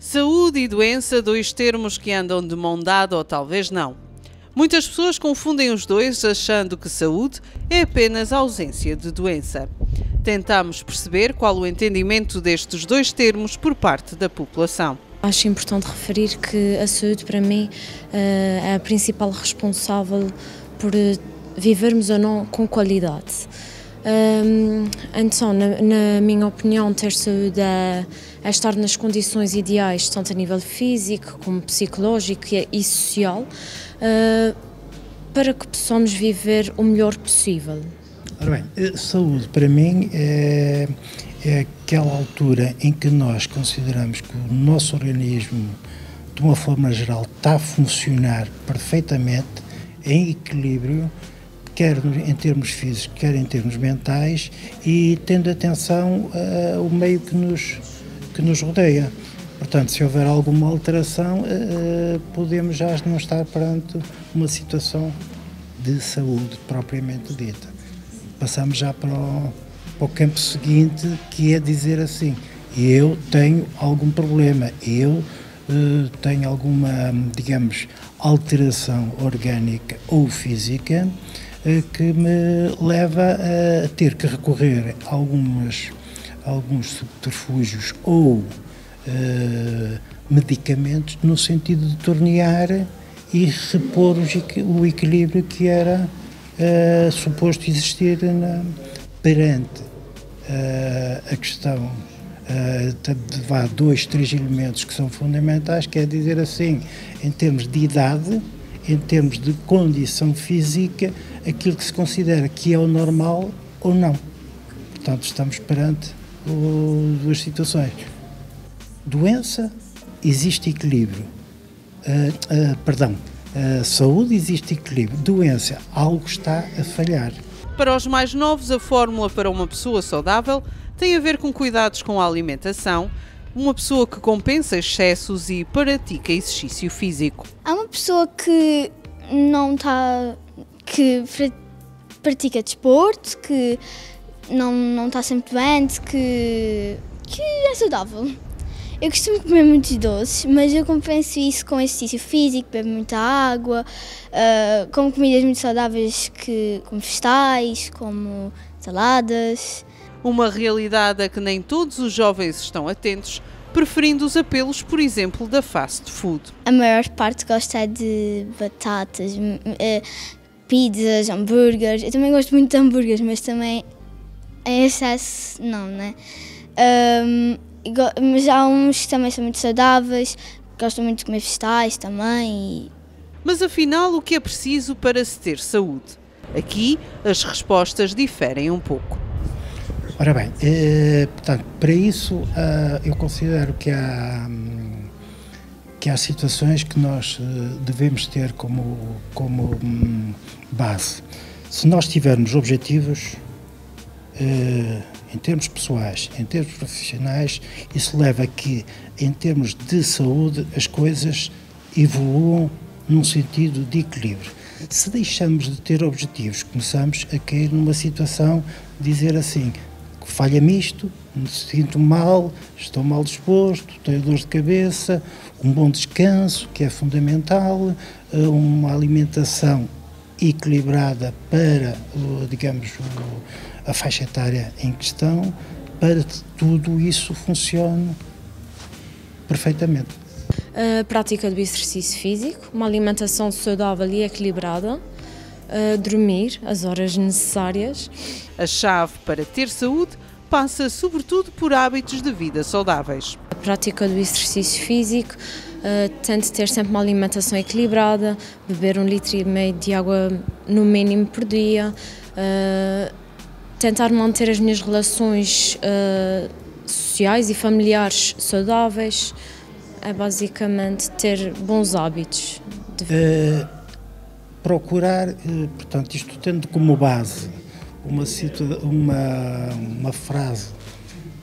Saúde e doença, dois termos que andam de mão dada ou talvez não. Muitas pessoas confundem os dois, achando que saúde é apenas a ausência de doença. Tentamos perceber qual o entendimento destes dois termos por parte da população. Acho importante referir que a saúde, para mim, é a principal responsável por vivermos ou não com qualidade. Então, na minha opinião, ter saúde é estar nas condições ideais, tanto a nível físico como psicológico e social, para que possamos viver o melhor possível. Ora bem, saúde para mim é aquela altura em que nós consideramos que o nosso organismo, de uma forma geral, está a funcionar perfeitamente, em equilíbrio, quer em termos físicos, quer em termos mentais, e tendo atenção ao meio que nos rodeia. Portanto, se houver alguma alteração, podemos já não estar perante uma situação de saúde propriamente dita. Passamos já para o campo seguinte, que é dizer assim: eu tenho algum problema, eu tenho alguma, digamos, alteração orgânica ou física que me leva a ter que recorrer a alguns subterfúgios ou medicamentos no sentido de tornear e repor o equilíbrio que era suposto existir perante a questão de dois, três elementos que são fundamentais, quer dizer assim, em termos de idade, em termos de condição física, aquilo que se considera que é o normal ou não. Portanto, estamos perante duas situações. Doença, existe equilíbrio. Saúde, existe equilíbrio. Doença, algo está a falhar. Para os mais novos, a fórmula para uma pessoa saudável tem a ver com cuidados com a alimentação, uma pessoa que compensa excessos e pratica exercício físico. Há uma pessoa que que pratica desporto, que não está sempre doente, que é saudável. Eu costumo comer muitos doces, mas eu compenso isso com exercício físico, bebo muita água, como comidas muito saudáveis, como vegetais, como saladas. Uma realidade a que nem todos os jovens estão atentos, preferindo os apelos, por exemplo, da fast food. A maior parte gosta de batatas, pizzas, hambúrgueres. Eu também gosto muito de hambúrgueres, mas também em excesso não, né? Mas há uns que também são muito saudáveis, gostam muito de comer vegetais também. Mas afinal, o que é preciso para se ter saúde? Aqui as respostas diferem um pouco. Ora bem, portanto, para isso eu considero que há situações que nós devemos ter como base. Se nós tivermos objetivos em termos pessoais, em termos profissionais, isso leva a que, em termos de saúde, as coisas evoluam num sentido de equilíbrio. Se deixamos de ter objetivos, começamos a cair numa situação de dizer assim: falha-me isto, me sinto mal, estou mal disposto, tenho dor de cabeça, um bom descanso, que é fundamental, uma alimentação equilibrada para, digamos, a faixa etária em questão, para que tudo isso funcione perfeitamente. A prática do exercício físico, uma alimentação saudável e equilibrada, dormir as horas necessárias. A chave para ter saúde passa sobretudo por hábitos de vida saudáveis. A prática do exercício físico, tento ter sempre uma alimentação equilibrada, beber 1,5 litro de água no mínimo por dia, tentar manter as minhas relações sociais e familiares saudáveis, é basicamente ter bons hábitos. Procurar, portanto, isto tendo como base uma frase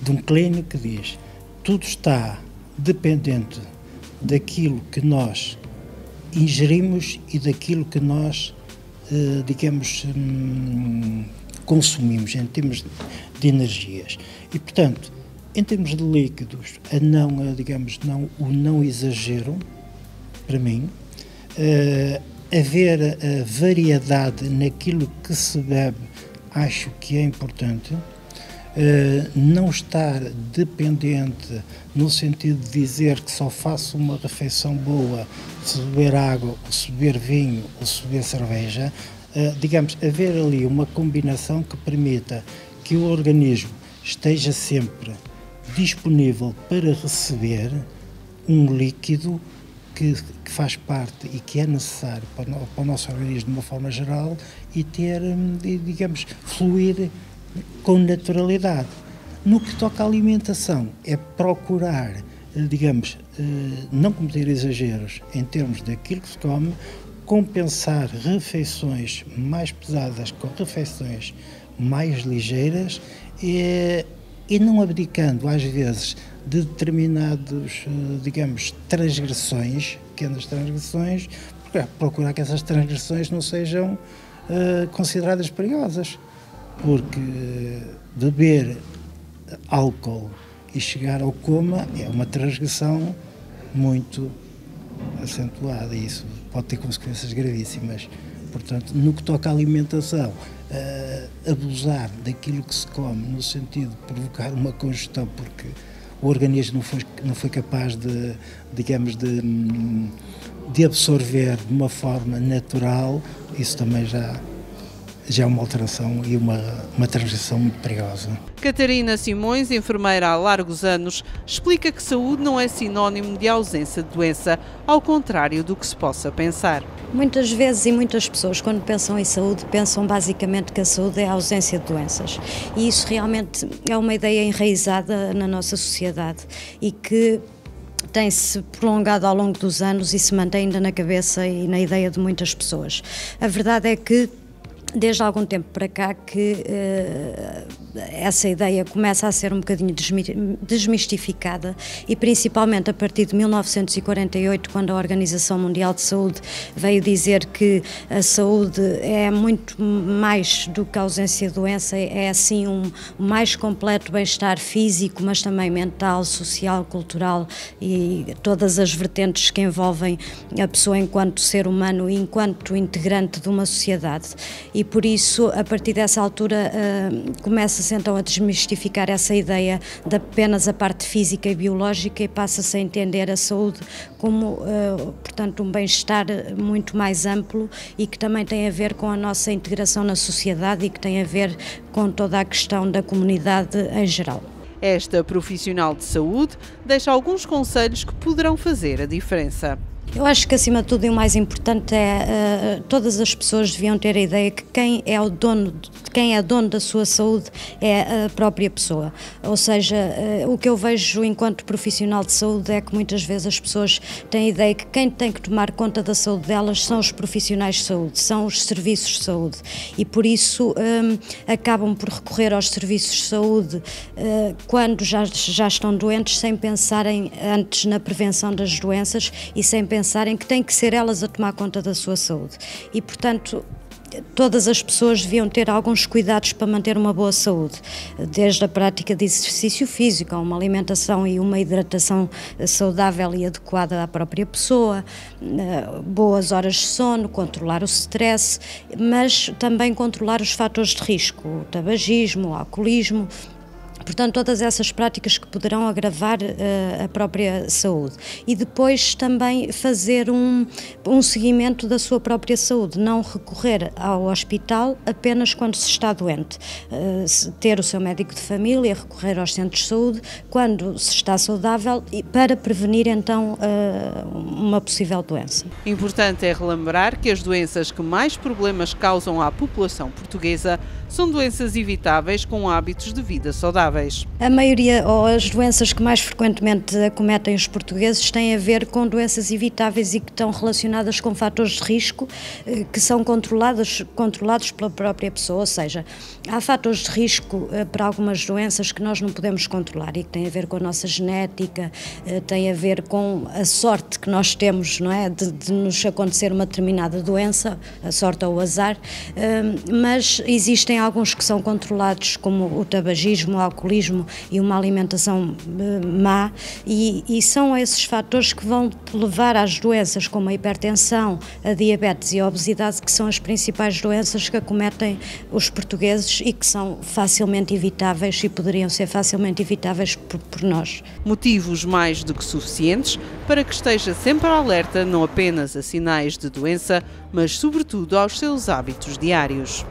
de um clínico que diz: tudo está dependente daquilo que nós ingerimos e daquilo que nós, digamos, consumimos em termos de energias. E, portanto, Em termos de líquidos, o não exagero, para mim, haver a variedade naquilo que se bebe, acho que é importante. Não estar dependente no sentido de dizer que só faço uma refeição boa se beber água, ou se beber vinho, ou se beber cerveja. Haver ali uma combinação que permita que o organismo esteja sempre disponível para receber um líquido que faz parte e que é necessário para o nosso organismo de uma forma geral e fluir com naturalidade. No que toca à alimentação, é procurar, não cometer exageros em termos daquilo que se come, compensar refeições mais pesadas com refeições mais ligeiras e não abdicando, às vezes, de determinados, transgressões, pequenas transgressões, procurar que essas transgressões não sejam consideradas perigosas. Porque beber álcool e chegar ao coma é uma transgressão muito acentuada e isso pode ter consequências gravíssimas. Portanto, no que toca à alimentação, abusar daquilo que se come no sentido de provocar uma congestão porque o organismo não foi capaz de absorver de uma forma natural, isso também já é uma alteração e uma transição muito perigosa. Catarina Simões, enfermeira há largos anos, explica que saúde não é sinónimo de ausência de doença, ao contrário do que se possa pensar. Muitas vezes e muitas pessoas, quando pensam em saúde, pensam basicamente que a saúde é a ausência de doenças. E isso realmente é uma ideia enraizada na nossa sociedade e que tem-se prolongado ao longo dos anos e se mantém ainda na cabeça e na ideia de muitas pessoas. A verdade é que desde há algum tempo para cá que essa ideia começa a ser um bocadinho desmistificada e principalmente a partir de 1948, quando a Organização Mundial de Saúde veio dizer que a saúde é muito mais do que a ausência de doença, é assim um mais completo bem-estar físico, mas também mental, social, cultural e todas as vertentes que envolvem a pessoa enquanto ser humano e enquanto integrante de uma sociedade. E por isso, a partir dessa altura, começa-se então a desmistificar essa ideia de apenas a parte física e biológica e passa-se a entender a saúde como, portanto, um bem-estar muito mais amplo e que também tem a ver com a nossa integração na sociedade e que tem a ver com toda a questão da comunidade em geral. Esta profissional de saúde deixa alguns conselhos que poderão fazer a diferença. Eu acho que, acima de tudo, e o mais importante é todas as pessoas deviam ter a ideia que quem é dono da sua saúde é a própria pessoa. Ou seja, o que eu vejo enquanto profissional de saúde é que muitas vezes as pessoas têm a ideia que quem tem que tomar conta da saúde delas são os profissionais de saúde, são os serviços de saúde e por isso acabam por recorrer aos serviços de saúde quando já estão doentes, sem pensarem antes na prevenção das doenças e sem pensarem que têm que ser elas a tomar conta da sua saúde. E, portanto, todas as pessoas deviam ter alguns cuidados para manter uma boa saúde, desde a prática de exercício físico, a uma alimentação e uma hidratação saudável e adequada à própria pessoa, boas horas de sono, controlar o stress, mas também controlar os fatores de risco, o tabagismo, o alcoolismo. Portanto, todas essas práticas que poderão agravar a própria saúde. E depois também fazer um seguimento da sua própria saúde, não recorrer ao hospital apenas quando se está doente. Ter o seu médico de família, recorrer aos centros de saúde quando se está saudável e para prevenir então uma possível doença. Importante é relembrar que as doenças que mais problemas causam à população portuguesa são doenças evitáveis com hábitos de vida saudáveis. A maioria, ou as doenças que mais frequentemente acometem os portugueses têm a ver com doenças evitáveis e que estão relacionadas com fatores de risco que são controlados pela própria pessoa, ou seja, há fatores de risco para algumas doenças que nós não podemos controlar e que têm a ver com a nossa genética, têm a ver com a sorte que nós temos, não é, de nos acontecer uma determinada doença, a sorte ou o azar, mas existem alguns que são controlados, como o tabagismo, o alcoolismo e uma alimentação má, e são esses fatores que vão levar às doenças como a hipertensão, a diabetes e a obesidade, que são as principais doenças que acometem os portugueses e que são facilmente evitáveis e poderiam ser facilmente evitáveis por nós. Motivos mais do que suficientes para que esteja sempre alerta não apenas a sinais de doença, mas sobretudo aos seus hábitos diários.